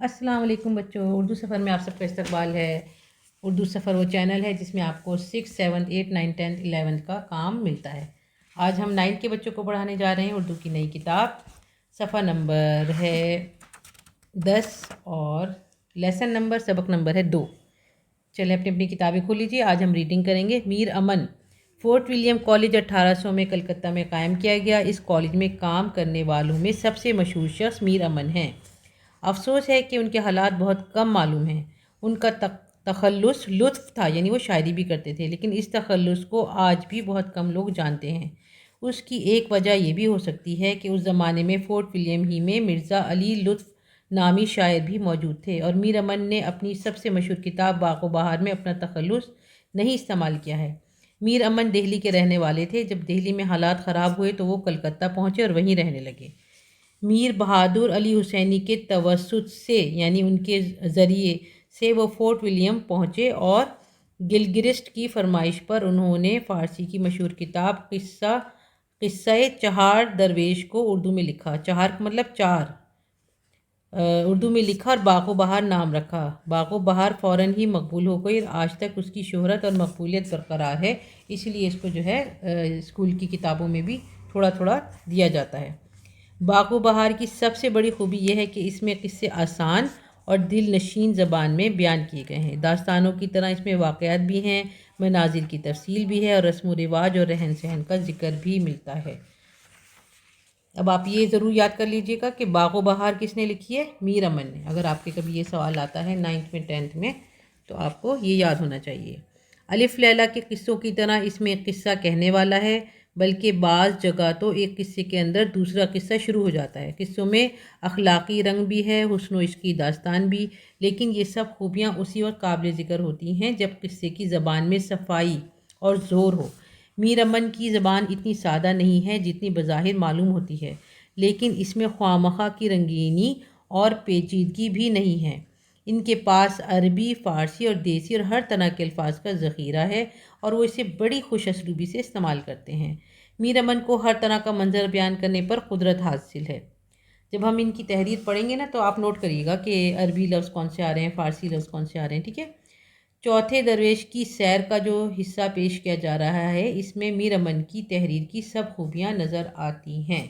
السلام علیکم بچوں، اردو سفر میں آپ سب کا استقبال ہے۔ اردو سفر وہ چینل ہے جس میں آپ کو 6، 7، 8، 9، 10، 11 کا کام ملتا ہے۔ آج ہم 9 کے بچوں کو پڑھانے جا رہے ہیں اردو کی نئی کتاب۔ صفحہ نمبر ہے 10 اور لیسن نمبر سبق نمبر ہے 2۔ چلیں اپنی اپنی کتابیں کھول لیجیے۔ آج ہم ریڈنگ کریں گے۔ میر امن فورٹ ولیم کالج 1800 میں کلکتہ میں قائم کیا گیا۔ اس کالج میں کام کرنے والوں میں سب سے مشہور شخص میر امن ہیں۔ افسوس ہے کہ ان کے حالات بہت کم معلوم ہیں۔ ان کا تخلص لطف تھا، یعنی وہ شاعری بھی کرتے تھے، لیکن اس تخلص کو آج بھی بہت کم لوگ جانتے ہیں۔ اس کی ایک وجہ یہ بھی ہو سکتی ہے کہ اس زمانے میں فورٹ ولیم ہی میں مرزا علی لطف نامی شاعر بھی موجود تھے، اور میر امن نے اپنی سب سے مشہور کتاب باغ و بہار میں اپنا تخلص نہیں استعمال کیا ہے۔ میر امن دہلی کے رہنے والے تھے۔ جب دہلی میں حالات خراب ہوئے تو وہ کلکتہ پہنچے اور وہیں رہنے لگے۔ میر بہادر علی حسینی کے توسط سے، یعنی ان کے ذریعے سے وہ فورٹ ولیم پہنچے، اور گلگرسٹ کی فرمائش پر انہوں نے فارسی کی مشہور کتاب قصہ چہار درویش کو اردو میں لکھا۔ چہار کا مطلب چار، اردو میں لکھا اور باغ و بہار نام رکھا۔ باغ و بہار فوراً ہی مقبول ہو گئی اور آج تک اس کی شہرت اور مقبولیت برقرار ہے، اس لیے اس کو جو ہے اسکول کی کتابوں میں بھی تھوڑا تھوڑا دیا جاتا ہے۔ باغ و بہار کی سب سے بڑی خوبی یہ ہے کہ اس میں قصے آسان اور دل نشین زبان میں بیان کیے گئے ہیں۔ داستانوں کی طرح اس میں واقعات بھی ہیں، مناظر کی تفصیل بھی ہے، اور رسم و رواج اور رہن سہن کا ذکر بھی ملتا ہے۔ اب آپ یہ ضرور یاد کر لیجئے گا کہ باغ و بہار کس نے لکھی ہے؟ میر امن نے۔ اگر آپ کے کبھی یہ سوال آتا ہے 9th میں 10th میں تو آپ کو یہ یاد ہونا چاہیے۔ الف لیلا کے قصوں کی طرح اس میں ایک قصہ کہنے والا ہے، بلکہ بعض جگہ تو ایک قصے کے اندر دوسرا قصہ شروع ہو جاتا ہے۔ قصوں میں اخلاقی رنگ بھی ہے، حسن و عشق کی داستان بھی، لیکن یہ سب خوبیاں اسی وقت قابل ذکر ہوتی ہیں جب قصے کی زبان میں صفائی اور زور ہو۔ میر امن کی زبان اتنی سادہ نہیں ہے جتنی بظاہر معلوم ہوتی ہے، لیکن اس میں خواہ کی رنگینی اور پیچیدگی بھی نہیں ہے۔ ان کے پاس عربی، فارسی اور دیسی اور ہر طرح کے الفاظ کا ذخیرہ ہے، اور وہ اسے بڑی خوش اسلوبی سے استعمال کرتے ہیں۔ میر امن کو ہر طرح کا منظر بیان کرنے پر قدرت حاصل ہے۔ جب ہم ان کی تحریر پڑھیں گے نا تو آپ نوٹ کریے گا کہ عربی لفظ کون سے آ رہے ہیں، فارسی لفظ کون سے آ رہے ہیں، ٹھیک ہے۔ چوتھے درویش کی سیر کا جو حصہ پیش کیا جا رہا ہے، اس میں میر امن کی تحریر کی سب خوبیاں نظر آتی ہیں۔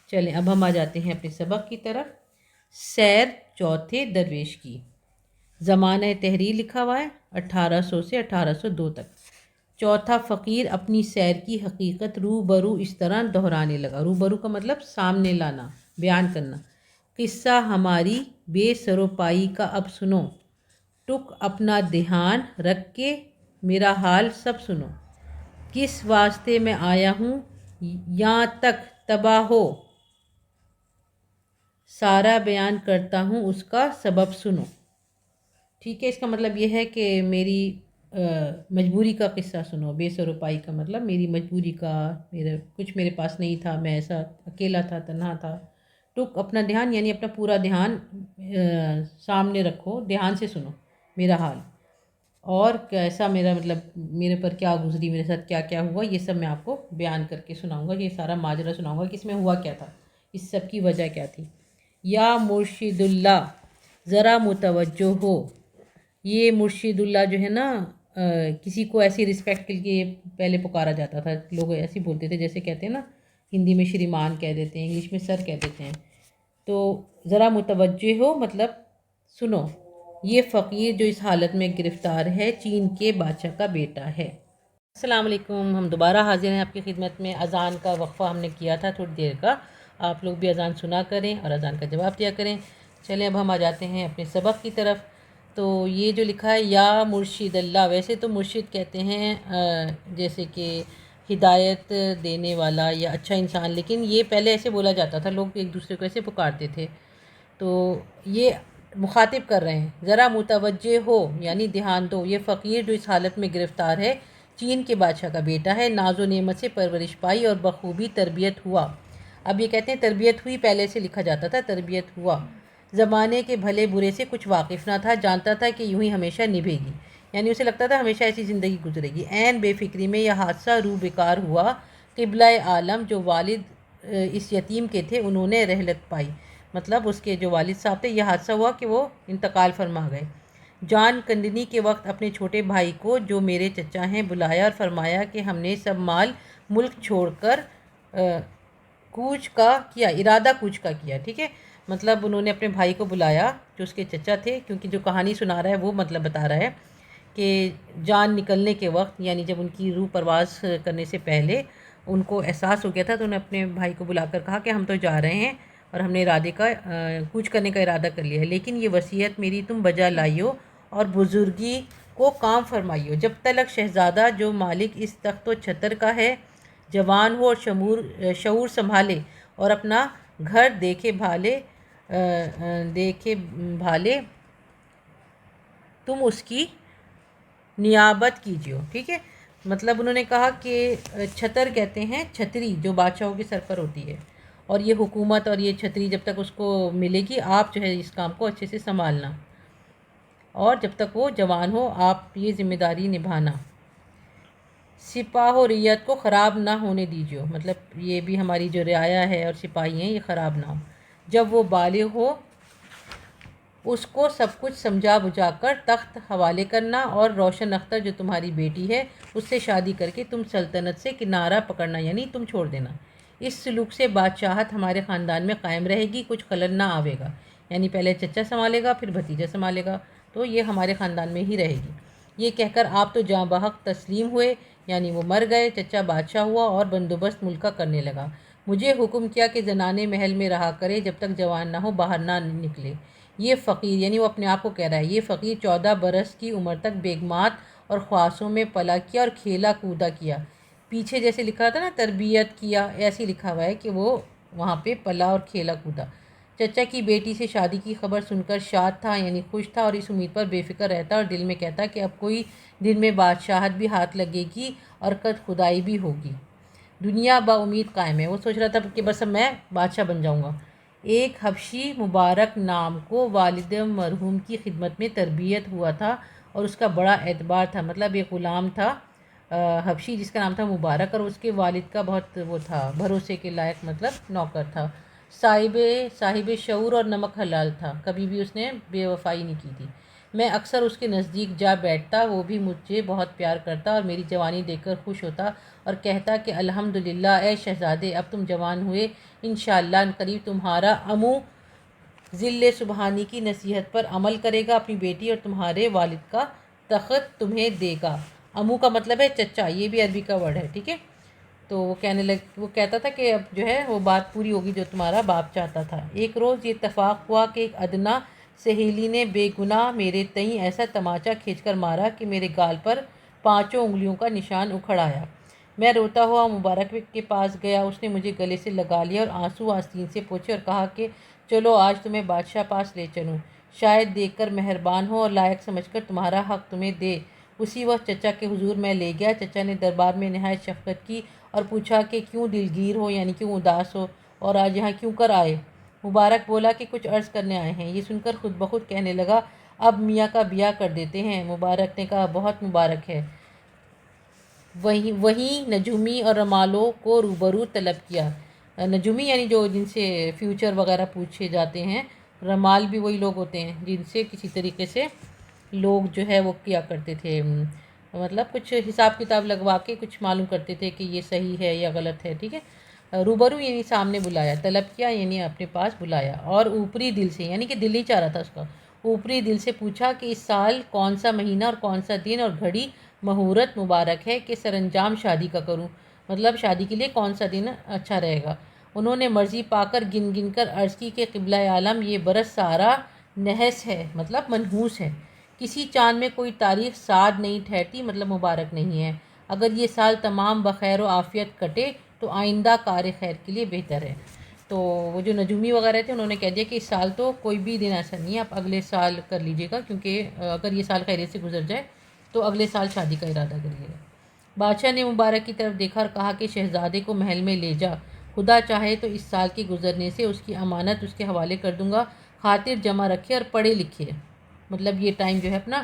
چلیں اب ہم آ جاتے ہیں اپنے سبق کی طرف۔ سیر چوتھے درویش کی۔ زمانہ تحریر لکھا ہوا ہے 1800 سے 1802 تک۔ چوتھا فقیر اپنی سیر کی حقیقت روبرو اس طرح دہرانے لگا۔ روبرو کا مطلب سامنے لانا، بیان کرنا۔ قصہ ہماری بے سروپائی کا اب سنو، ٹک اپنا دھیان رکھ کے میرا حال سب سنو۔ کس واسطے میں آیا ہوں یہاں تک تباہ ہو، سارا بیان کرتا ہوں اس کا سبب سنو۔ ٹھیک ہے، اس کا مطلب یہ ہے کہ میری مجبوری کا قصہ سنو۔ بے سروپائی کا مطلب میری مجبوری کا، کچھ میرے پاس نہیں تھا، میں ایسا اکیلا تھا، تنہا تھا۔ ٹک اپنا دھیان یعنی اپنا پورا دھیان سامنے رکھو، دھیان سے سنو میرا حال، اور کیسا میرا مطلب میرے پر کیا گزری، میرے ساتھ کیا کیا ہوا، یہ سب میں آپ کو بیان کر کے سناؤں گا۔ یہ سارا ماجرا سناؤں گا کہ اس میں ہوا کیا تھا، اس سب کی وجہ کیا تھی۔ یا مرشد اللہ ذرا متوجہ ہو۔ یہ مرشد اللہ جو ہے نا، کسی کو ایسی رسپیکٹ کے لیے پہلے پکارا جاتا تھا، لوگ ایسے بولتے تھے، جیسے کہتے ہیں نا ہندی میں شریمان کہہ دیتے ہیں، انگلش میں سر کہہ دیتے ہیں۔ تو ذرا متوجہ ہو مطلب سنو، یہ فقیر جو اس حالت میں گرفتار ہے چین کے بادشاہ کا بیٹا ہے۔ السلام علیکم، ہم دوبارہ حاضر ہیں آپ کی خدمت میں۔ اذان کا وقفہ ہم نے کیا تھا تھوڑی دیر کا، آپ لوگ بھی اذان سنا کریں اور اذان کا جواب دیا کریں۔ چلیں اب ہم آ جاتے ہیں اپنے سبق کی طرف۔ تو یہ جو لکھا ہے یا مرشد اللہ، ویسے تو مرشد کہتے ہیں جیسے کہ ہدایت دینے والا یا اچھا انسان، لیکن یہ پہلے ایسے بولا جاتا تھا، لوگ ایک دوسرے کو ایسے پکارتے تھے۔ تو یہ مخاطب کر رہے ہیں، ذرا متوجہ ہو یعنی دھیان دو، یہ فقیر جو اس حالت میں گرفتار ہے چین کے بادشاہ کا بیٹا ہے، ناز و نعمت سے پرورش پائی اور بخوبی تربیت ہوا۔ اب یہ کہتے ہیں تربیت ہوئی، پہلے سے لکھا جاتا تھا تربیت ہوا۔ زمانے کے بھلے برے سے کچھ واقف نہ تھا، جانتا تھا کہ یوں ہی ہمیشہ نبھے گی، یعنی اسے لگتا تھا ہمیشہ ایسی زندگی گزرے گی۔ عین بے فکری میں یہ حادثہ رو بیکار ہوا۔ قبلہ عالم جو والد اس یتیم کے تھے انہوں نے رحلت پائی، مطلب اس کے جو والد صاحب تھے، یہ حادثہ ہوا کہ وہ انتقال فرما گئے۔ جان کنڈنی کے وقت اپنے چھوٹے بھائی کو، جو میرے چچا ہیں، بلایا اور فرمایا کہ ہم نے سب مال ملک چھوڑ کر کوچ کا کیا، ارادہ کوچ کا کیا، ٹھیک ہے۔ مطلب انہوں نے اپنے بھائی کو بلایا جو اس کے چچا تھے، کیونکہ جو کہانی سنا رہا ہے وہ مطلب بتا رہا ہے کہ جان نکلنے کے وقت، یعنی جب ان کی روح پرواز کرنے سے پہلے ان کو احساس ہو گیا تھا، تو انہوں نے اپنے بھائی کو بلا کر کہا کہ ہم تو جا رہے ہیں اور ہم نے کوچ کرنے کا ارادہ کر لیا ہے، لیکن یہ وصیت میری تم بجا لائیو اور بزرگی کو کام فرمائیو۔ جب تلک شہزادہ جو مالک اس تخت و چھتر کا ہے جوان ہو اور شعور سنبھالے اور اپنا گھر دیکھے بھالے تم اس کی نیابت کیجیو، ٹھیک ہے۔ مطلب انہوں نے کہا کہ چھتر کہتے ہیں چھتری جو بادشاہوں کے سر پر ہوتی ہے، اور یہ حکومت اور یہ چھتری جب تک اس کو ملے گی، آپ جو ہے اس کام کو اچھے سے سنبھالنا، اور جب تک وہ جوان ہو آپ یہ ذمہ داری نبھانا۔ سپاہ و ریت کو خراب نہ ہونے دیجیے، مطلب یہ بھی ہماری جو رعایا ہے اور سپاہی ہیں یہ خراب نہ ہو۔ جب وہ بالغ ہو اس کو سب کچھ سمجھا بجھا کر تخت حوالے کرنا، اور روشن اختر جو تمہاری بیٹی ہے اس سے شادی کر کے تم سلطنت سے کنارہ پکڑنا، یعنی تم چھوڑ دینا۔ اس سلوک سے بادشاہت ہمارے خاندان میں قائم رہے گی، کچھ خلل نہ آوے گا، یعنی پہلے چچا سنبھالے گا پھر بھتیجا سنبھالے گا، تو یہ ہمارے خاندان میں ہی رہے گی۔ یہ کہہ کر آپ تو جاں بحق تسلیم ہوئے، یعنی وہ مر گئے۔ چچا بادشاہ ہوا اور بندوبست ملک کا کرنے لگا۔ مجھے حکم کیا کہ زنانے محل میں رہا کرے، جب تک جوان نہ ہو باہر نہ نکلے۔ یہ فقیر، یعنی وہ اپنے آپ کو کہہ رہا ہے، یہ فقیر 14 برس کی عمر تک بیگمات اور خواصوں میں پلا کیا اور کھیلا کودا کیا۔ پیچھے جیسے لکھا تھا نا تربیت کیا، ایسے لکھا ہوا ہے کہ وہ وہاں پہ پلا اور کھیلا کودا۔ چچا کی بیٹی سے شادی کی خبر سن کر شاد تھا، یعنی خوش تھا، اور اس امید پر بے فکر رہتا اور دل میں کہتا کہ اب کوئی دن میں بادشاہت بھی ہاتھ لگے گی اور قد خدائی بھی ہوگی۔ دنیا با امید قائم ہے، وہ سوچ رہا تھا کہ بس اب میں بادشاہ بن جاؤں گا۔ ایک حبشی مبارک نام کو والد مرحوم کی خدمت میں تربیت ہوا تھا اور اس کا بڑا اعتبار تھا، مطلب ایک غلام تھا حبشی جس کا نام تھا مبارک، اور اس کے والد کا بہت وہ تھا بھروسے کے لائق، مطلب نوکر تھا، صاحب شعور اور نمک حلال تھا، کبھی بھی اس نے بے وفائی نہیں کی تھی۔ میں اکثر اس کے نزدیک جا بیٹھتا، وہ بھی مجھے بہت پیار کرتا اور میری جوانی دیکھ کر خوش ہوتا اور کہتا کہ الحمدللہ اے شہزادے، اب تم جوان ہوئے، انشاءاللہ عنقریب تمہارا امو ذل سبحانی کی نصیحت پر عمل کرے گا، اپنی بیٹی اور تمہارے والد کا تخت تمہیں دے گا۔ امو کا مطلب ہے چچا، یہ بھی عربی کا ورڈ ہے، ٹھیک ہے۔ تو وہ کہتا تھا کہ اب جو ہے وہ بات پوری ہوگی جو تمہارا باپ چاہتا تھا۔ ایک روز یہ اتفاق ہوا کہ ایک ادنا سہیلی نے بے گناہ میرے تئیں ایسا تماچا کھینچ کر مارا کہ میرے گال پر 5 انگلیوں کا نشان اکھڑ آیا۔ میں روتا ہوا مبارک کے پاس گیا، اس نے مجھے گلے سے لگا لیا اور آنسو آستین سے پوچھے اور کہا کہ چلو آج تمہیں بادشاہ پاس لے چلوں، شاید دیکھ کر مہربان ہو اور لائق سمجھ کر تمہارا حق تمہیں دے۔ اسی وقت چچا کے حضور میں لے گیا۔ چچا نے دربار میں نہایت شفقت کی اور پوچھا کہ کیوں دلگیر ہو، یعنی کیوں اداس ہو، اور آج یہاں کیوں کر آئے؟ مبارک بولا کہ کچھ عرض کرنے آئے ہیں۔ یہ سن کر خود بخود کہنے لگا اب میاں کا بیاہ کر دیتے ہیں۔ مبارک نے کہا بہت مبارک ہے۔ وہیں نجومی اور رمالوں کو روبرو طلب کیا۔ نجومی یعنی جو جن سے فیوچر وغیرہ پوچھے جاتے ہیں، رمال بھی وہی لوگ ہوتے ہیں جن سے کسی طریقے سے لوگ جو ہے وہ کیا کرتے تھے، مطلب کچھ حساب کتاب لگوا کے کچھ معلوم کرتے تھے کہ یہ صحیح ہے یا غلط ہے، ٹھیک ہے۔ روبرو یعنی سامنے بلایا، طلب کیا یعنی اپنے پاس بلایا، اور اوپری دل سے، یعنی کہ دل ہی چاہ رہا تھا اس کا، اوپری دل سے پوچھا کہ اس سال کون سا مہینہ اور کون سا دن اور گھڑی مہورت مبارک ہے کہ سر انجام شادی کا کروں، مطلب شادی کے لیے کون سا دن اچھا رہے گا۔ انہوں نے مرضی پا کر گن گن کر عرض کی کہ قبلہ عالم یہ برس سارا نحس ہے، مطلب منحوس ہے، کسی چاند میں کوئی تاریخ صاد نہیں ٹھہرتی، مطلب مبارک نہیں ہے۔ اگر یہ سال تمام بخیر و عافیت کٹے تو آئندہ کار خیر کے لیے بہتر ہے۔ تو وہ جو نجومی وغیرہ تھے انہوں نے کہہ دیا کہ اس سال تو کوئی بھی دن ایسا نہیں ہے، آپ اگلے سال کر لیجیے گا، کیونکہ اگر یہ سال خیریت سے گزر جائے تو اگلے سال شادی کا ارادہ کریے گا۔ بادشاہ نے مبارک کی طرف دیکھا اور کہا کہ شہزادے کو محل میں لے جا، خدا چاہے تو اس سال کے گزرنے سے اس کی امانت اس کے حوالے کر دوں گا، خاطر جمع رکھے اور پڑھے لکھے، مطلب یہ ٹائم جو ہے اپنا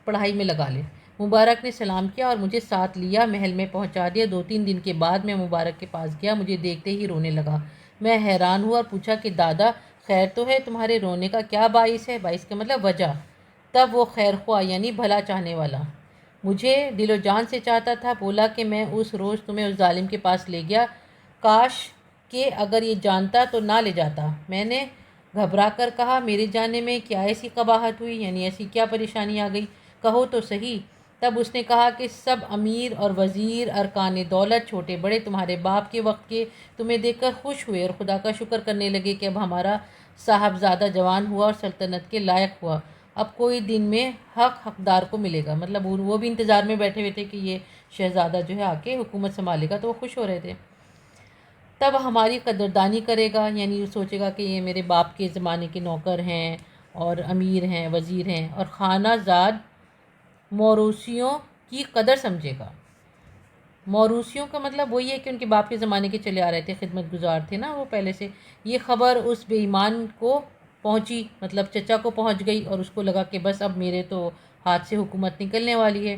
پڑھائی میں لگا لے۔ مبارک نے سلام کیا اور مجھے ساتھ لیا، محل میں پہنچا دیا۔ 2-3 دن کے بعد میں مبارک کے پاس گیا، مجھے دیکھتے ہی رونے لگا۔ میں حیران ہوا اور پوچھا کہ دادا خیر تو ہے، تمہارے رونے کا کیا باعث ہے؟ باعث کا مطلب وجہ۔ تب وہ خیر خواہ یعنی بھلا چاہنے والا مجھے دل و جان سے چاہتا تھا، بولا کہ میں اس روز تمہیں اس ظالم کے پاس لے گیا، کاش کہ اگر یہ جانتا تو نہ لے جاتا۔ میں نے گھبرا کر کہا، میرے جانے میں کیا ایسی قباحت ہوئی، یعنی ایسی کیا پریشانی آ گئی، کہو تو صحیح۔ تب اس نے کہا کہ سب امیر اور وزیر ارکان دولت چھوٹے بڑے تمہارے باپ کے وقت کے تمہیں دیکھ کر خوش ہوئے اور خدا کا شکر کرنے لگے کہ اب ہمارا صاحبزادہ جوان ہوا اور سلطنت کے لائق ہوا، اب کوئی دن میں حقدار کو ملے گا۔ مطلب وہ بھی انتظار میں بیٹھے ہوئے تھے کہ یہ شہزادہ جو ہے آ کے حکومت سنبھالے گا، تو وہ خوش ہو رہے تھے۔ تب ہماری قدردانی کرے گا، یعنی سوچے گا کہ یہ میرے باپ کے زمانے کے نوکر ہیں اور امیر ہیں، وزیر ہیں، اور خانہ زاد موروثیوں کی قدر سمجھے گا۔ موروثیوں کا مطلب وہی ہے کہ ان کے باپ کے زمانے کے چلے آ رہے تھے، خدمت گزار تھے نا وہ پہلے سے۔ یہ خبر اس بے ایمان کو پہنچی، مطلب چچا کو پہنچ گئی، اور اس کو لگا کہ بس اب میرے تو ہاتھ سے حکومت نکلنے والی ہے۔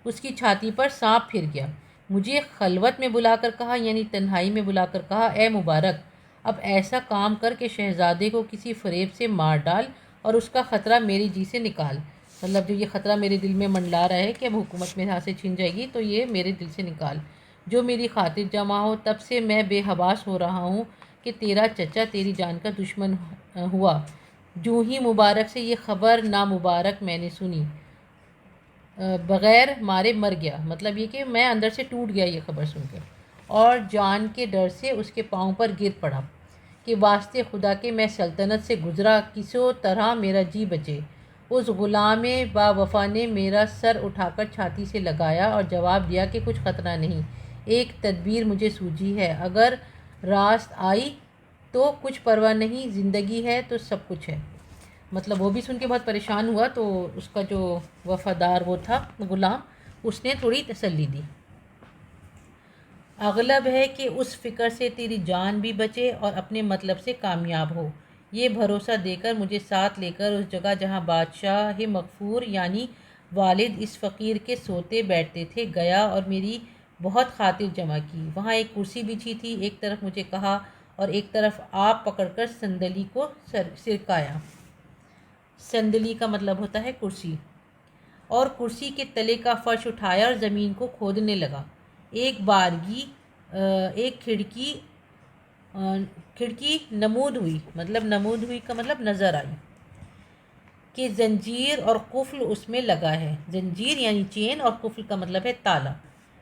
اس کی چھاتی پر سانپ پھر گیا۔ مجھے خلوت میں بلا کر کہا، یعنی تنہائی میں بلا کر کہا، اے مبارک، اب ایسا کام کر کے شہزادے کو کسی فریب سے مار ڈال اور اس کا خطرہ میری جی سے نکال۔ مطلب جو یہ خطرہ میرے دل میں منڈلا رہا ہے کہ اب حکومت میرے ہاتھ سے چھن جائے گی، تو یہ میرے دل سے نکال۔ جو میری خاطر جمع ہو، تب سے میں بے حواس ہو رہا ہوں کہ تیرا چچا تیری جان کا دشمن ہوا۔ جو ہی مبارک سے یہ خبر نامبارک میں نے سنی، بغیر مارے مر گیا۔ مطلب یہ کہ میں اندر سے ٹوٹ گیا یہ خبر سن کر، اور جان کے ڈر سے اس کے پاؤں پر گر پڑا کہ واسطے خدا کے میں سلطنت سے گزرا، کسو طرح میرا جی بچے۔ اس غلام با وفا نے میرا سر اٹھا کر چھاتی سے لگایا اور جواب دیا کہ کچھ خطرہ نہیں، ایک تدبیر مجھے سوجھی ہے، اگر راست آئی تو کچھ پرواہ نہیں، زندگی ہے تو سب کچھ ہے۔ مطلب وہ بھی سن کے بہت پریشان ہوا، تو اس کا جو وفادار وہ تھا غلام، اس نے تھوڑی تسلی دی۔ اغلب ہے کہ اس فکر سے تیری جان بھی بچے اور اپنے مطلب سے کامیاب ہو۔ یہ بھروسہ دے کر مجھے ساتھ لے کر اس جگہ جہاں بادشاہ مغفور یعنی والد اس فقیر کے سوتے بیٹھتے تھے گیا اور میری بہت خاطر جمع کی۔ وہاں ایک کرسی بچھی تھی، ایک طرف مجھے کہا اور ایک طرف آپ پکڑ کر صندلی کو سرکایا۔ صندلی کا مطلب ہوتا ہے کرسی۔ اور کرسی کے تلے کا فرش اٹھایا اور زمین کو کھودنے لگا۔ ایک بارگی ایک کھڑکی نمود ہوئی، مطلب نمود ہوئی کا مطلب نظر آئی کہ زنجیر اور قفل اس میں لگا ہے۔ زنجیر یعنی چین اور قفل کا مطلب ہے تالا۔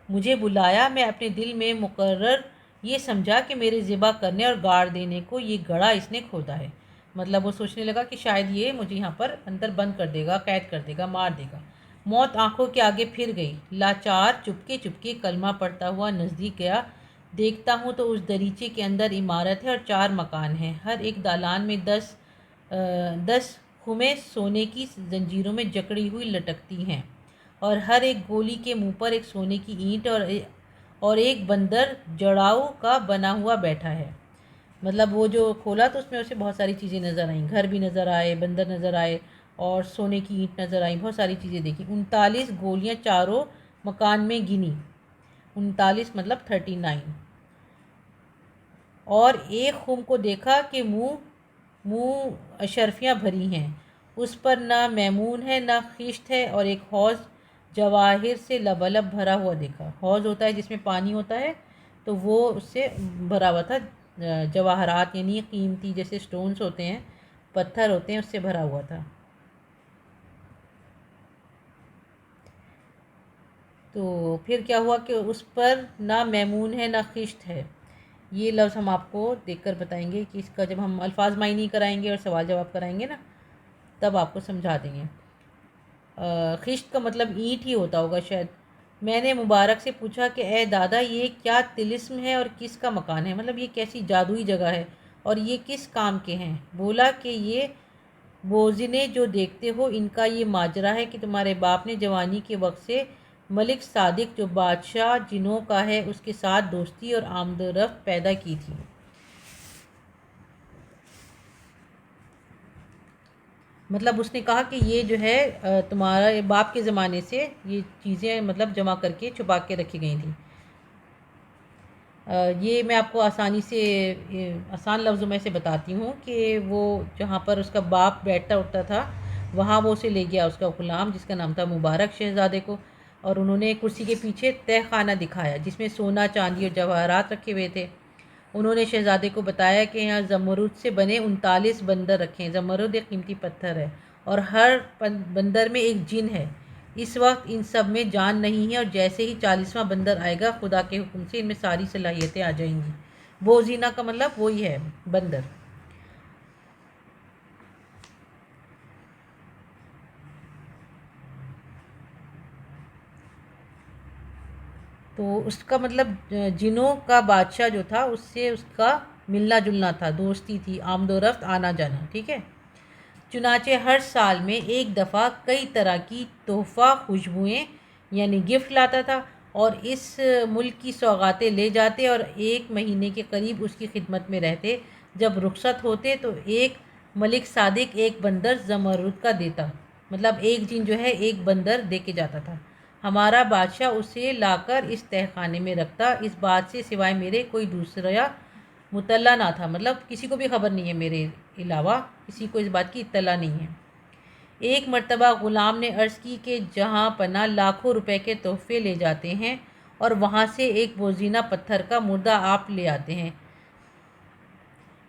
مجھے بلایا، میں اپنے دل میں مقرر یہ سمجھا کہ میرے ذبح کرنے اور گاڑ دینے کو یہ گڑھا اس نے کھودا ہے۔ مطلب وہ سوچنے لگا کہ شاید یہ مجھے یہاں پر اندر بند کر دے گا، قید کر دے گا، مار دے گا۔ موت آنکھوں کے آگے پھر گئی، لاچار چپکے چپکے کلمہ پڑھتا ہوا نزدیک گیا۔ دیکھتا ہوں تو اس دریچے کے اندر عمارت ہے اور 4 مکان ہیں، ہر ایک دالان میں 10 خمیں سونے کی زنجیروں میں جکڑی ہوئی لٹکتی ہیں، اور ہر ایک گولی کے منہ پر ایک سونے کی اینٹ اور ایک بندر جڑاؤ کا بنا ہوا بیٹھا ہے۔ مطلب وہ جو کھولا تو اس میں اسے بہت ساری چیزیں نظر آئیں، گھر بھی نظر آئے، بندر نظر آئے اور سونے کی اینٹ نظر آئیں، بہت ساری چیزیں دیکھی۔ 39 گولیاں چاروں مکان میں گنی، 39 مطلب 39، اور ایک خم کو دیکھا کہ منہ اشرفیاں بھری ہیں، اس پر نہ میمون ہے نہ خشت ہے، اور ایک حوض جواہر سے لبالب بھرا ہوا دیکھا۔ حوض ہوتا ہے جس میں پانی ہوتا ہے، تو وہ اس سے بھرا ہوا تھا، جواہرات یعنی قیمتی جیسے سٹونز ہوتے ہیں، پتھر ہوتے ہیں، اس سے بھرا ہوا تھا۔ تو پھر کیا ہوا کہ اس پر نہ میمون ہے نہ خشت ہے۔ یہ لفظ ہم آپ کو دیکھ کر بتائیں گے کہ اس کا جب ہم الفاظ معنی کرائیں گے اور سوال جواب کرائیں گے نا، تب آپ کو سمجھا دیں گے۔ خشت کا مطلب اینٹ ہی ہوتا ہوگا شاید۔ میں نے مبارک سے پوچھا کہ اے دادا، یہ کیا طلسم ہے اور کس کا مکان ہے؟ مطلب یہ کیسی جادوئی جگہ ہے اور یہ کس کام کے ہیں؟ بولا کہ یہ بوزنے جو دیکھتے ہو، ان کا یہ ماجرا ہے کہ تمہارے باپ نے جوانی کے وقت سے ملک صادق جو بادشاہ جنوں کا ہے اس کے ساتھ دوستی اور آمد و رفت پیدا کی تھی۔ مطلب اس نے کہا کہ یہ جو ہے تمہارے باپ کے زمانے سے یہ چیزیں مطلب جمع کر کے چھپا کے رکھی گئی تھیں۔ یہ میں آپ کو آسانی سے آسان لفظوں میں سے بتاتی ہوں کہ وہ جہاں پر اس کا باپ بیٹھتا اٹھتا تھا وہاں وہ اسے لے گیا اس کا غلام جس کا نام تھا مبارک شہزادے کو، اور انہوں نے کرسی کے پیچھے تہ خانہ دکھایا جس میں سونا چاندی اور جواہرات رکھے ہوئے تھے۔ انہوں نے شہزادے کو بتایا کہ یہاں زمرد سے بنے 39 بندر رکھے ہیں۔ زمرد ایک قیمتی پتھر ہے اور ہر بندر میں ایک جن ہے۔ اس وقت ان سب میں جان نہیں ہے، اور جیسے ہی 40واں بندر آئے گا خدا کے حکم سے ان میں ساری صلاحیتیں آ جائیں گی۔ بوزینہ کا مطلب وہی ہے، بندر۔ تو اس کا مطلب جنوں کا بادشاہ جو تھا اس سے اس کا ملنا جلنا تھا، دوستی تھی، آمد و رفت، آنا جانا، ٹھیک ہے۔ چنانچہ ہر سال میں ایک دفعہ کئی طرح کی تحفہ خوشبوئیں یعنی گفٹ لاتا تھا اور اس ملک کی سوغاتیں لے جاتے اور 1 مہینے کے قریب اس کی خدمت میں رہتے۔ جب رخصت ہوتے تو ایک ملک صادق ایک بندر زمرد کا دیتا، مطلب ایک جن جو ہے ایک بندر دے کے جاتا تھا۔ ہمارا بادشاہ اسے لا کر اس تہ خانے میں رکھتا، اس بات سے سوائے میرے کوئی دوسرا مطلع نہ تھا، مطلب کسی کو بھی خبر نہیں ہے، میرے علاوہ کسی کو اس بات کی اطلاع نہیں ہے۔ ایک مرتبہ غلام نے عرض کی کہ جہاں پناہ لاکھوں روپے کے تحفے لے جاتے ہیں اور وہاں سے ایک بوزینہ پتھر کا مردہ آپ لے آتے ہیں،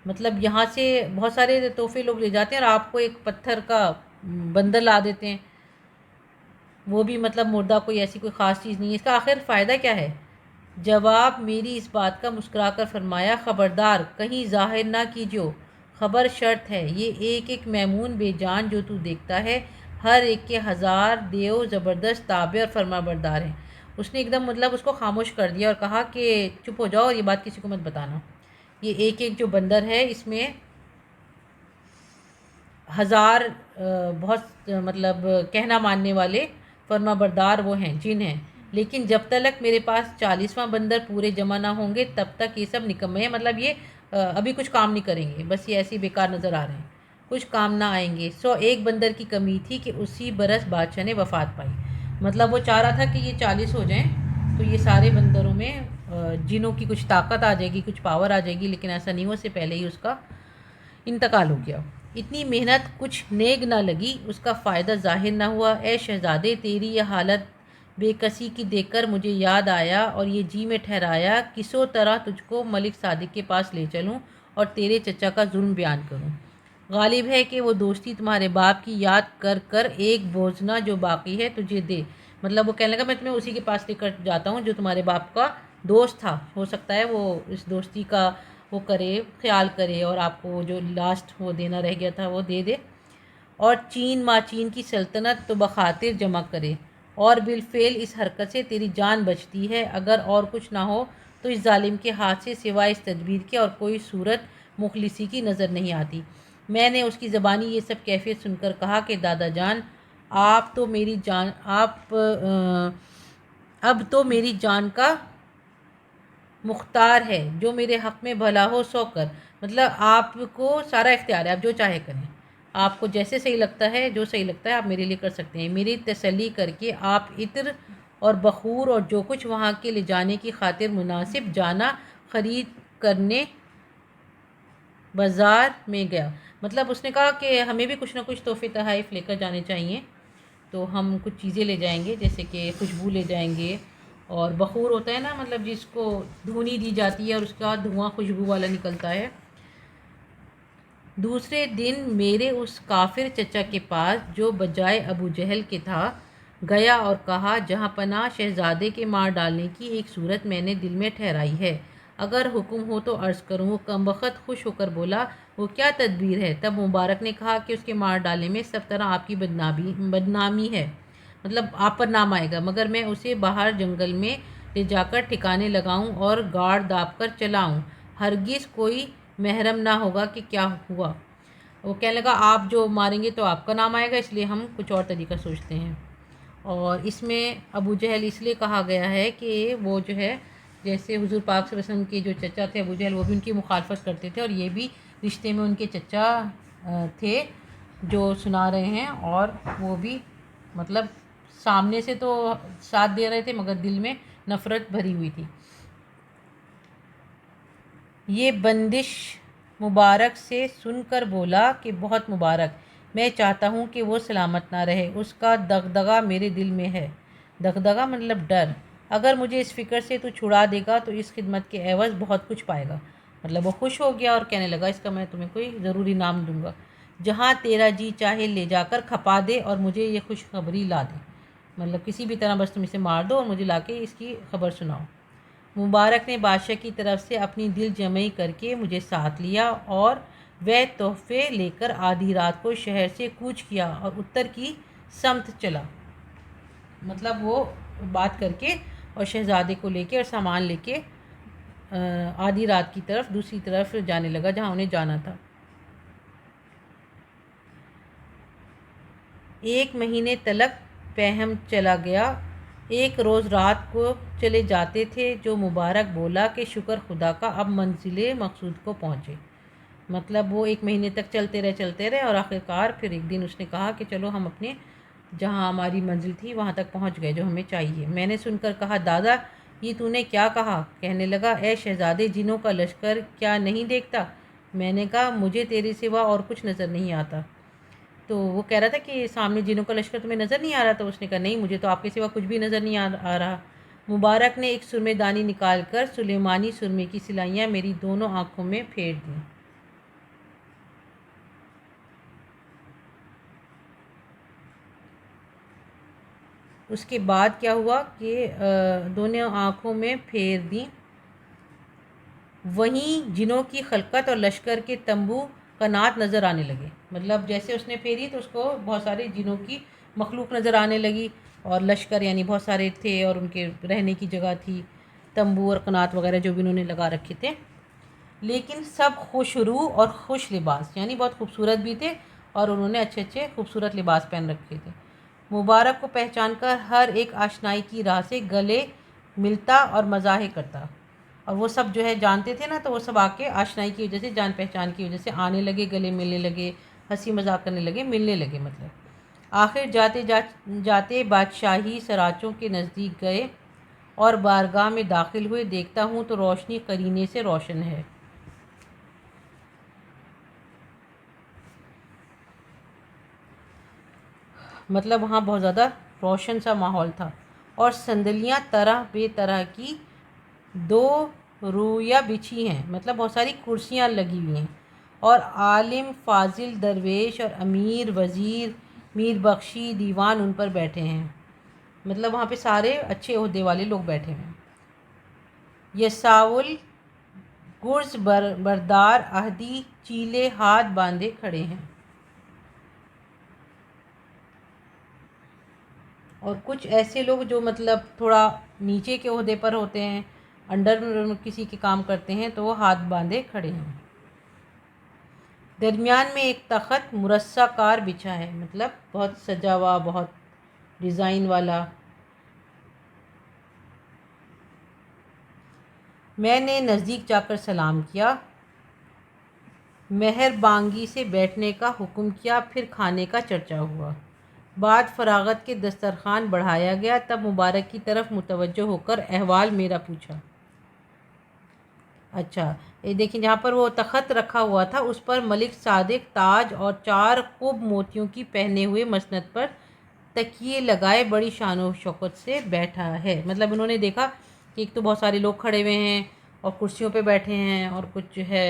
مطلب یہاں سے بہت سارے تحفے لوگ لے جاتے ہیں اور آپ کو ایک پتھر کا بندر لا دیتے ہیں، وہ بھی مطلب مردہ، کوئی ایسی کوئی خاص چیز نہیں ہے، اس کا آخر فائدہ کیا ہے؟ جواب میری اس بات کا مسکرا کر فرمایا، خبردار کہیں ظاہر نہ کیجو، خبر شرط ہے، یہ ایک ایک میمون بے جان جو تو دیکھتا ہے ہر ایک کے 1000 دیو زبردست تابع اور فرما بردار ہیں۔ اس نے ایک دم مطلب اس کو خاموش کر دیا اور کہا کہ چپ ہو جاؤ اور یہ بات کسی کو مت بتانا، یہ ایک ایک جو بندر ہے اس میں 1000 بہت مطلب کہنا ماننے والے فرما بردار وہ ہیں، جن ہیں، لیکن جب تک میرے پاس 40واں بندر پورے جمع نہ ہوں گے تب تک یہ سب نکمے ہیں، مطلب یہ ابھی کچھ کام نہیں کریں گے، بس یہ ایسے بیکار نظر آ رہے ہیں، کچھ کام نہ آئیں گے۔ 101 بندر کی کمی تھی کہ اسی برس بادشاہ نے وفات پائی، مطلب وہ چاہ رہا تھا کہ یہ 40 ہو جائیں تو یہ سارے بندروں میں جنوں کی کچھ طاقت آ جائے گی، کچھ پاور آ جائے گی، لیکن ایسا نہیں ہوا، اس سے پہلے ہی اس کا انتقال ہو گیا۔ اتنی محنت کچھ نیک نہ لگی، اس کا فائدہ ظاہر نہ ہوا۔ اے شہزادے، تیری یہ حالت بے کسی کی دیکھ کر مجھے یاد آیا اور یہ جی میں ٹھہرایا کسو طرح تجھ کو ملک صادق کے پاس لے چلوں اور تیرے چچا کا ظلم بیان کروں۔ غالب ہے کہ وہ دوستی تمہارے باپ کی یاد کر کر ایک بوزنا جو باقی ہے تجھے دے، مطلب وہ کہنے لگا میں تمہیں اسی کے پاس لے کر جاتا ہوں جو تمہارے باپ کا دوست تھا، ہو سکتا ہے وہ اس دوستی کا وہ کرے، خیال کرے اور آپ کو جو لاسٹ وہ دینا رہ گیا تھا وہ دے دے، اور چین ماچین کی سلطنت تو بخاطر جمع کرے، اور بالفعل اس حرکت سے تیری جان بچتی ہے، اگر اور کچھ نہ ہو تو اس ظالم کے ہاتھ سے سوائے اس تدبیر کے اور کوئی صورت مخلصی کی نظر نہیں آتی۔ میں نے اس کی زبانی یہ سب کیفیت سن کر کہا کہ دادا جان، آپ تو میری جان اب تو میری جان کا مختار ہے، جو میرے حق میں بھلا ہو سو کر، مطلب آپ کو سارا اختیار ہے، آپ جو چاہے کریں، آپ کو جیسے صحیح لگتا ہے، جو صحیح لگتا ہے آپ میرے لیے کر سکتے ہیں۔ میری تسلی کر کے آپ عطر اور بخور اور جو کچھ وہاں کے لے جانے کی خاطر مناسب جانا خرید کرنے بازار میں گیا، مطلب اس نے کہا کہ ہمیں بھی کچھ نہ کچھ تحفے تحائف لے کر جانے چاہیے، تو ہم کچھ چیزیں لے جائیں گے، جیسے کہ خوشبو لے جائیں گے، اور بخور ہوتا ہے نا، مطلب جس کو دھونی دی جاتی ہے اور اس کا دھواں خوشبو والا نکلتا ہے۔ دوسرے دن میرے اس کافر چچا کے پاس جو بجائے ابو جہل کے تھا گیا اور کہا، جہاں پناہ شہزادے کے مار ڈالنے کی ایک صورت میں نے دل میں ٹھہرائی ہے، اگر حکم ہو تو عرض کروں۔ وہ کمبخت خوش ہو کر بولا، وہ کیا تدبیر ہے؟ تب مبارک نے کہا کہ اس کے مار ڈالنے میں سب طرح آپ کی بدنامی ہے، مطلب آپ پر نام آئے گا، مگر میں اسے باہر جنگل میں لے جا کر ٹھکانے لگاؤں اور گاڑ داپ کر چلاؤں، ہرگز کوئی محرم نہ ہوگا کہ کیا ہوا۔ وہ کہنے لگا آپ جو ماریں گے تو آپ کا نام آئے گا، اس لیے ہم کچھ اور طریقہ سوچتے ہیں۔ اور اس میں ابو جہل اس لیے کہا گیا ہے کہ وہ جو ہے جیسے حضور پاک صلی اللہ علیہ وسلم کے جو چچا تھے ابو جہل، وہ بھی ان کی مخالفت کرتے تھے، اور یہ بھی رشتے میں ان کے چچا تھے جو سنا رہے ہیں، اور وہ بھی مطلب سامنے سے تو ساتھ دے رہے تھے مگر دل میں نفرت بھری ہوئی تھی۔ یہ بندش مبارک سے سن کر بولا کہ بہت مبارک، میں چاہتا ہوں کہ وہ سلامت نہ رہے، اس کا دغدغہ میرے دل میں ہے۔ دغدغہ مطلب ڈر۔ اگر مجھے اس فکر سے تو چھڑا دے گا تو اس خدمت کے عوض بہت کچھ پائے گا۔ مطلب وہ خوش ہو گیا اور کہنے لگا اس کا میں تمہیں کوئی ضروری نام دوں گا، جہاں تیرا جی چاہے لے جا کر کھپا دے اور مجھے یہ خوشخبری لا دے۔ مطلب کسی بھی طرح بس تم اسے مار دو اور مجھے لا کے اس کی خبر سناؤ۔ مبارک نے بادشاہ کی طرف سے اپنی دل جمعی کر کے مجھے ساتھ لیا اور وہ تحفے لے کر آدھی رات کو شہر سے کوچ کیا اور اتر کی سمت چلا۔ مطلب وہ بات کر کے اور شہزادے کو لے کے اور سامان لے کے آدھی رات کی طرف دوسری طرف جانے لگا جہاں انہیں جانا تھا۔ 1 مہینے تلک پہم چلا گیا۔ ایک روز رات کو چلے جاتے تھے جو مبارک بولا کہ شکر خدا کا اب منزل مقصود کو پہنچے۔ مطلب وہ 1 مہینے تک چلتے رہے اور آخرکار پھر ایک دن اس نے کہا کہ چلو ہم اپنے جہاں ہماری منزل تھی وہاں تک پہنچ گئے جو ہمیں چاہیے۔ میں نے سن کر کہا دادا یہ تو نے کیا کہا؟ کہنے لگا اے شہزادے جنوں کا لشکر کیا نہیں دیکھتا؟ میں نے کہا مجھے تیرے سوا اور کچھ نظر نہیں آتا۔ تو وہ کہہ رہا تھا کہ سامنے جنوں کا لشکر تمہیں نظر نہیں آ رہا؟ تو اس نے کہا نہیں مجھے تو آپ کے سوا کچھ بھی نظر نہیں آ رہا۔ مبارک نے ایک سرمے دانی نکال کر سلیمانی سرمے کی سلائیاں میری دونوں آنکھوں میں پھیر دیں۔ اس کے بعد کیا ہوا کہ دونوں آنکھوں میں پھیر دیں، وہیں جنوں کی خلقت اور لشکر کے تنبو قنات نظر آنے لگے۔ مطلب جیسے اس نے پھیری تو اس کو بہت سارے جنوں کی مخلوق نظر آنے لگی اور لشکر یعنی بہت سارے تھے اور ان کے رہنے کی جگہ تھی، تنبو اور قنات وغیرہ جو بھی انہوں نے لگا رکھے تھے، لیکن سب خوش رو اور خوش لباس یعنی بہت خوبصورت بھی تھے اور انہوں نے اچھے اچھے خوبصورت لباس پہن رکھے تھے۔ مبارک کو پہچان کر ہر ایک آشنائی کی راہ سے گلے ملتا اور مزاحیں کرتا، اور وہ سب جو ہے جانتے تھے نا تو وہ سب آ کے آشنائی کی وجہ سے جان پہچان کی وجہ سے آنے لگے، گلے ملنے لگے، ہنسی مذاق کرنے لگے، ملنے لگے۔ مطلب آخر جاتے بادشاہی سراچوں کے نزدیک گئے اور بارگاہ میں داخل ہوئے۔ دیکھتا ہوں تو روشنی قرینے سے روشن ہے۔ مطلب وہاں بہت زیادہ روشن سا ماحول تھا اور صندلیاں طرح بے طرح کی 2 رویہ بچھی ہیں، مطلب بہت ساری کرسیاں لگی ہوئی ہیں اور عالم فاضل درویش اور امیر وزیر میر بخشی دیوان ان پر بیٹھے ہیں۔ مطلب وہاں پہ سارے اچھے عہدے والے لوگ بیٹھے ہیں۔ یساول گرز بردار اہدی چیلے ہاتھ باندھے کھڑے ہیں، اور کچھ ایسے لوگ جو مطلب تھوڑا نیچے کے عہدے پر ہوتے ہیں، انڈر کسی کے کام کرتے ہیں، تو وہ ہاتھ باندھے کھڑے ہیں۔ درمیان میں ایک تخت مرصع کار بچھا ہے، مطلب بہت سجا ہوا، بہت ڈیزائن والا۔ میں نے نزدیک جا کر سلام کیا، مہربانگی سے بیٹھنے کا حکم کیا، پھر کھانے کا چرچا ہوا۔ بعد فراغت کے دسترخوان بڑھایا گیا، تب مبارک کی طرف متوجہ ہو کر احوال میرا پوچھا۔ اچھا یہ دیکھیں جہاں پر وہ تخت رکھا ہوا تھا اس پر ملک صادق تاج اور 4 خوب موتیوں کی پہنے ہوئے مسند پر تکیے لگائے بڑی شان و شوکت سے بیٹھا ہے۔ مطلب انہوں نے دیکھا کہ ایک تو بہت سارے لوگ کھڑے ہوئے ہیں اور کرسیوں پہ بیٹھے ہیں اور کچھ جو ہے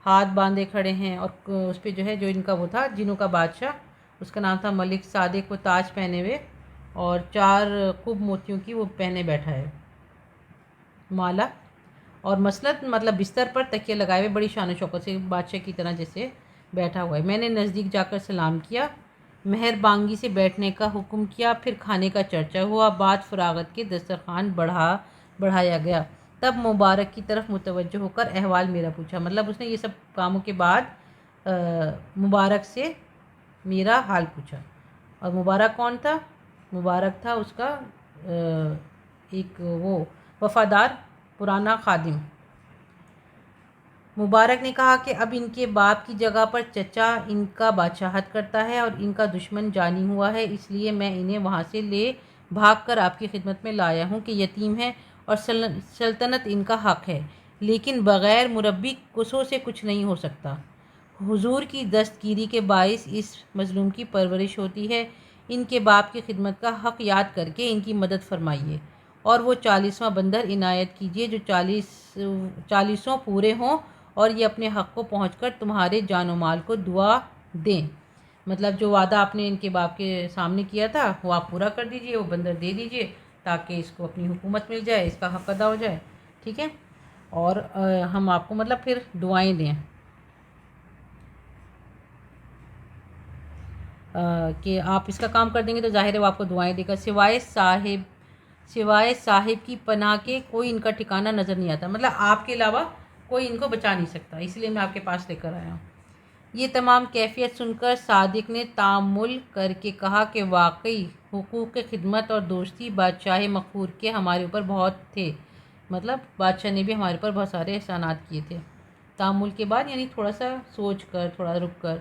ہاتھ باندھے کھڑے ہیں، اور اس پہ جو ہے جو ان کا وہ تھا جنوں کا بادشاہ، اس کا نام تھا ملک صادق، وہ تاج پہنے ہوئے اور 4 خوب موتیوں کی وہ پہنے بیٹھا ہے مالا، اور مسند مطلب بستر پر تکیے لگائے ہوئے بڑی شان و شوکت سے بادشاہ کی طرح جیسے بیٹھا ہوا ہے۔ میں نے نزدیک جا کر سلام کیا، مہربانگی سے بیٹھنے کا حکم کیا، پھر کھانے کا چرچا ہوا۔ بعد فراغت کے دسترخوان بڑھایا گیا، تب مبارک کی طرف متوجہ ہو کر احوال میرا پوچھا۔ مطلب اس نے یہ سب کاموں کے بعد مبارک سے میرا حال پوچھا۔ اور مبارک کون تھا؟ مبارک تھا اس کا ایک وہ وفادار پرانا خادم۔ مبارک نے کہا کہ اب ان کے باپ کی جگہ پر چچا ان کا بادشاہت کرتا ہے اور ان کا دشمن جانی ہوا ہے، اس لیے میں انہیں وہاں سے لے بھاگ کر آپ کی خدمت میں لایا ہوں کہ یتیم ہے اور سلطنت ان کا حق ہے، لیکن بغیر مربی قصوں سے کچھ نہیں ہو سکتا۔ حضور کی دستگیری کے باعث اس مظلوم کی پرورش ہوتی ہے۔ ان کے باپ کی خدمت کا حق یاد کر کے ان کی مدد فرمائیے اور وہ 40واں بندر عنایت کیجیے جو 40 پورے ہوں اور یہ اپنے حق کو پہنچ کر تمہارے جان و مال کو دعا دیں۔ مطلب جو وعدہ آپ نے ان کے باپ کے سامنے کیا تھا وہ آپ پورا کر دیجئے، وہ بندر دے دیجئے تاکہ اس کو اپنی حکومت مل جائے، اس کا حق ادا ہو جائے، ٹھیک ہے۔ اور ہم آپ کو مطلب پھر دعائیں دیں کہ آپ اس کا کام کر دیں گے تو ظاہر ہے وہ آپ کو دعائیں دے گا۔ سوائے صاحب کی پناہ کے کوئی ان کا ٹھکانہ نظر نہیں آتا، مطلب آپ کے علاوہ کوئی ان کو بچا نہیں سکتا، اس لیے میں آپ کے پاس لے کر آیا ہوں۔ یہ تمام کیفیت سن کر صادق نے تأمل کر کے کہا کہ واقعی حقوق خدمت اور دوستی بادشاہ مقہور کے ہمارے اوپر بہت تھے، مطلب بادشاہ نے بھی ہمارے اوپر بہت سارے احسانات کیے تھے۔ تأمل کے بعد یعنی تھوڑا سا سوچ کر، تھوڑا رک کر،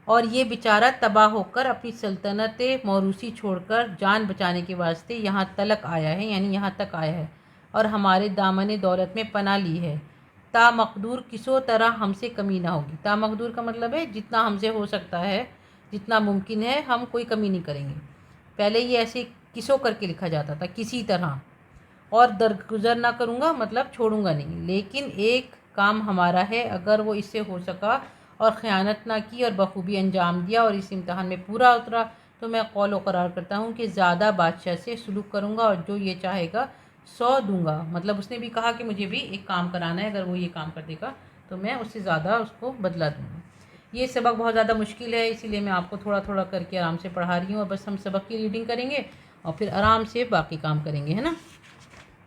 اور یہ بیچارہ تباہ ہو کر اپنی سلطنت موروثی چھوڑ کر جان بچانے کے واسطے یہاں تلک آیا ہے، یعنی یہاں تک آیا ہے اور ہمارے دامن دولت میں پناہ لی ہے۔ تا مقدور کسو طرح ہم سے کمی نہ ہوگی۔ تا مقدور کا مطلب ہے جتنا ہم سے ہو سکتا ہے، جتنا ممکن ہے، ہم کوئی کمی نہیں کریں گے۔ پہلے یہ ایسے کسو کر کے لکھا جاتا تھا، کسی طرح، اور درگزر نہ کروں گا مطلب چھوڑوں گا نہیں، لیکن ایک کام ہمارا ہے، اگر وہ اس سے ہو سکا اور خیانت نہ کی اور بخوبی انجام دیا اور اس امتحان میں پورا اترا تو میں قول و قرار کرتا ہوں کہ زیادہ بادشاہ سے سلوک کروں گا اور جو یہ چاہے گا 100 دوں گا۔ مطلب اس نے بھی کہا کہ مجھے بھی ایک کام کرانا ہے، اگر وہ یہ کام کر دے گا تو میں اس سے زیادہ اس کو بدلہ دوں گا۔ یہ سبق بہت زیادہ مشکل ہے، اسی لیے میں آپ کو تھوڑا تھوڑا کر کے آرام سے پڑھا رہی ہوں، اور بس ہم سبق کی ریڈنگ کریں گے اور پھر آرام سے باقی کام کریں گے، ہے نا۔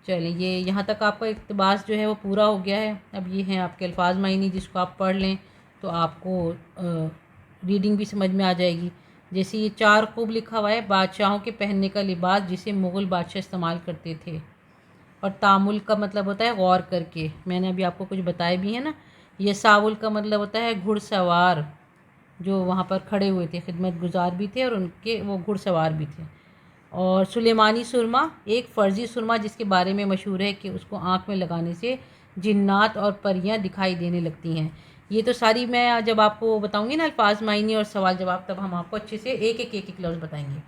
چلیں، یہ یہاں تک آپ کا اقتباس جو ہے وہ پورا ہو گیا ہے۔ اب یہ ہیں آپ کے الفاظ معنی، جس کو آپ پڑھ لیں تو آپ کو ریڈنگ بھی سمجھ میں آ جائے گی۔ جیسے یہ 4 خوب لکھا ہوا ہے، بادشاہوں کے پہننے کا لباس جسے مغل بادشاہ استعمال کرتے تھے، اور تامل کا مطلب ہوتا ہے غور کر کے، میں نے ابھی آپ کو کچھ بتائے بھی ہیں نا۔ یہ ساول کا مطلب ہوتا ہے گھڑ سوار، جو وہاں پر کھڑے ہوئے تھے، خدمت گزار بھی تھے اور ان کے وہ گھڑ سوار بھی تھے۔ اور سلیمانی سرما ایک فرضی سرما جس کے بارے میں مشہور ہے کہ اس کو آنکھ میں لگانے سے جنات اور پریاں دکھائی دینے لگتی ہیں۔ یہ تو ساری میں جب آپ کو بتاؤں گی نا الفاظ معنی اور سوال جواب، تب ہم آپ کو اچھے سے ایک ایک لفظ بتائیں گے۔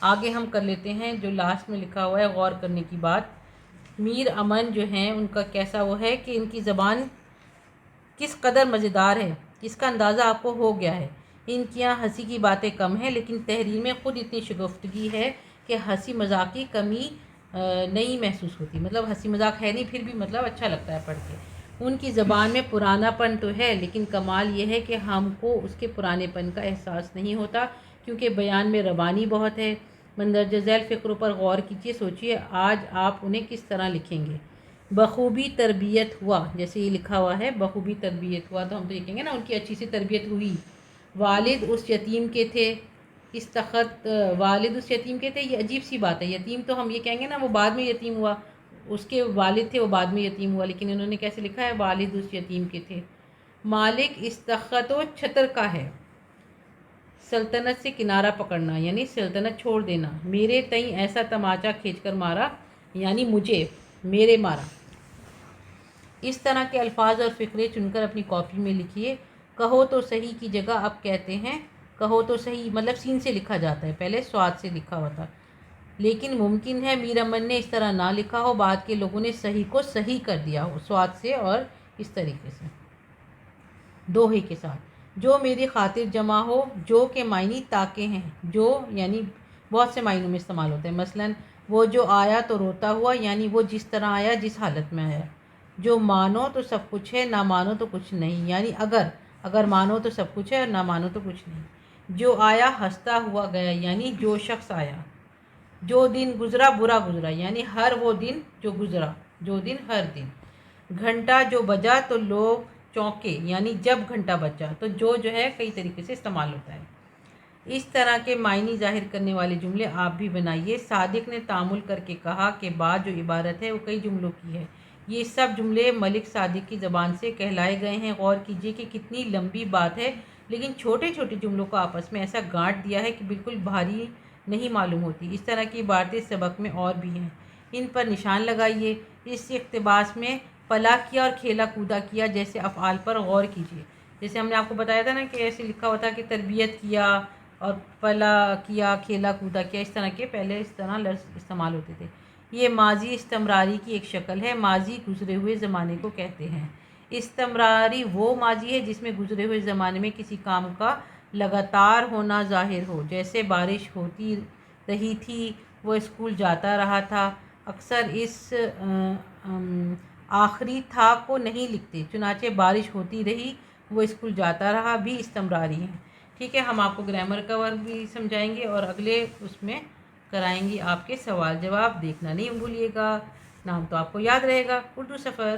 آگے ہم کر لیتے ہیں جو لاسٹ میں لکھا ہوا ہے غور کرنے کی بات۔ میر امن جو ہیں ان کا کیسا وہ ہے کہ ان کی زبان کس قدر مزیدار ہے، اس کا اندازہ آپ کو ہو گیا ہے۔ ان کی یہاں ہنسی کی باتیں کم ہیں، لیکن تحریر میں خود اتنی شگفتگی ہے کہ ہنسی مذاق کی کمی نہیں محسوس ہوتی، مطلب ہنسی مذاق ہے نہیں پھر بھی مطلب اچھا لگتا ہے پڑھ کے۔ ان کی زبان میں پرانا پن تو ہے، لیکن کمال یہ ہے کہ ہم کو اس کے پرانے پن کا احساس نہیں ہوتا، کیونکہ بیان میں روانی بہت ہے۔ مندرجہ ذیل فقروں پر غور کیجیے، سوچیے آج آپ انہیں کس طرح لکھیں گے۔ بخوبی تربیت ہوا، جیسے یہ لکھا ہوا ہے بخوبی تربیت ہوا، تو ہم تو یہ کہیں گے نا ان کی اچھی سی تربیت ہوئی۔ والد اس یتیم کے تھے، اس تخت والد اس یتیم کے تھے، یہ عجیب سی بات ہے۔ یتیم تو ہم یہ کہیں گے نا وہ بعد میں یتیم ہوا، اس کے والد تھے وہ بعد میں یتیم ہوا، لیکن انہوں نے کیسے لکھا ہے والد اس یتیم کے تھے۔ مالک اس تخت و چھتر کا ہے، سلطنت سے کنارہ پکڑنا یعنی سلطنت چھوڑ دینا۔ میرے تئیں ایسا تماچا کھینچ کر مارا یعنی مجھے، میرے مارا۔ اس طرح کے الفاظ اور فقرے چن کر اپنی کاپی میں لکھیے۔ کہو تو صحیح کی جگہ اب کہتے ہیں کہو تو صحیح، مطلب سین سے لکھا جاتا ہے، پہلے سواد سے لکھا ہوا تھا، لیکن ممکن ہے میر امن نے اس طرح نہ لکھا ہو، بعد کے لوگوں نے صحیح کو صحیح کر دیا ہو سواد سے اور اس طریقے سے دوہے کے ساتھ۔ جو میری خاطر جمع ہو، جو کے معنی تاکہ ہیں، جو یعنی بہت سے معنوں میں استعمال ہوتے ہیں، مثلاً وہ جو آیا تو روتا ہوا یعنی وہ جس طرح آیا، جس حالت میں آیا۔ جو مانو تو سب کچھ ہے، نہ مانو تو کچھ نہیں، یعنی اگر مانو تو سب کچھ ہے اور نہ مانو تو کچھ نہیں۔ جو آیا ہنستا ہوا گیا یعنی جو شخص آیا۔ جو دن گزرا برا گزرا یعنی ہر وہ دن جو گزرا، جو دن ہر دن۔ گھنٹہ جو بجا تو لوگ چونکے یعنی جب گھنٹہ بجا، تو جو ہے کئی طریقے سے استعمال ہوتا ہے۔ اس طرح کے معنی ظاہر کرنے والے جملے آپ بھی بنائیے۔ صادق نے تأمل کر کے کہا کہ بعد جو عبارت ہے وہ کئی جملوں کی ہے، یہ سب جملے ملک صادق کی زبان سے کہلائے گئے ہیں۔ غور کیجیے کہ کتنی لمبی بات ہے، لیکن چھوٹے چھوٹے جملوں کو آپس میں ایسا گانٹھ دیا ہے کہ بالکل بھاری نہیں معلوم ہوتی۔ اس طرح کی عبارتیں سبق میں اور بھی ہیں، ان پر نشان لگائیے۔ اس اقتباس میں پلا کیا اور کھیلا کودا کیا جیسے افعال پر غور کیجیے. جیسے ہم نے آپ کو بتایا تھا نا کہ ایسے لکھا ہوا تھا کہ تربیت کیا اور پلا کیا کھیلا کودا کیا، اس طرح کے پہلے اس طرح لفظ استعمال ہوتے تھے. یہ ماضی استمراری کی ایک شکل ہے. ماضی گزرے ہوئے زمانے کو کہتے ہیں. استمراری وہ ماضی ہے جس میں گزرے ہوئے زمانے میں کسی کام کا لگاتار ہونا ظاہر ہو. جیسے بارش ہوتی رہی تھی، وہ اسکول جاتا رہا تھا. اکثر اس آخری تھا کو نہیں لکھتے، چنانچہ بارش ہوتی رہی وہ اسکول جاتا رہا بھی استمراری ہیں. ٹھیک ہے، ہم آپ کو گرامر کا ورک بھی سمجھائیں گے اور اگلے اس میں کرائیں گے آپ کے سوال جواب. دیکھنا نہیں بھولیے گا، نام تو آپ کو یاد رہے گا. اردو سفر.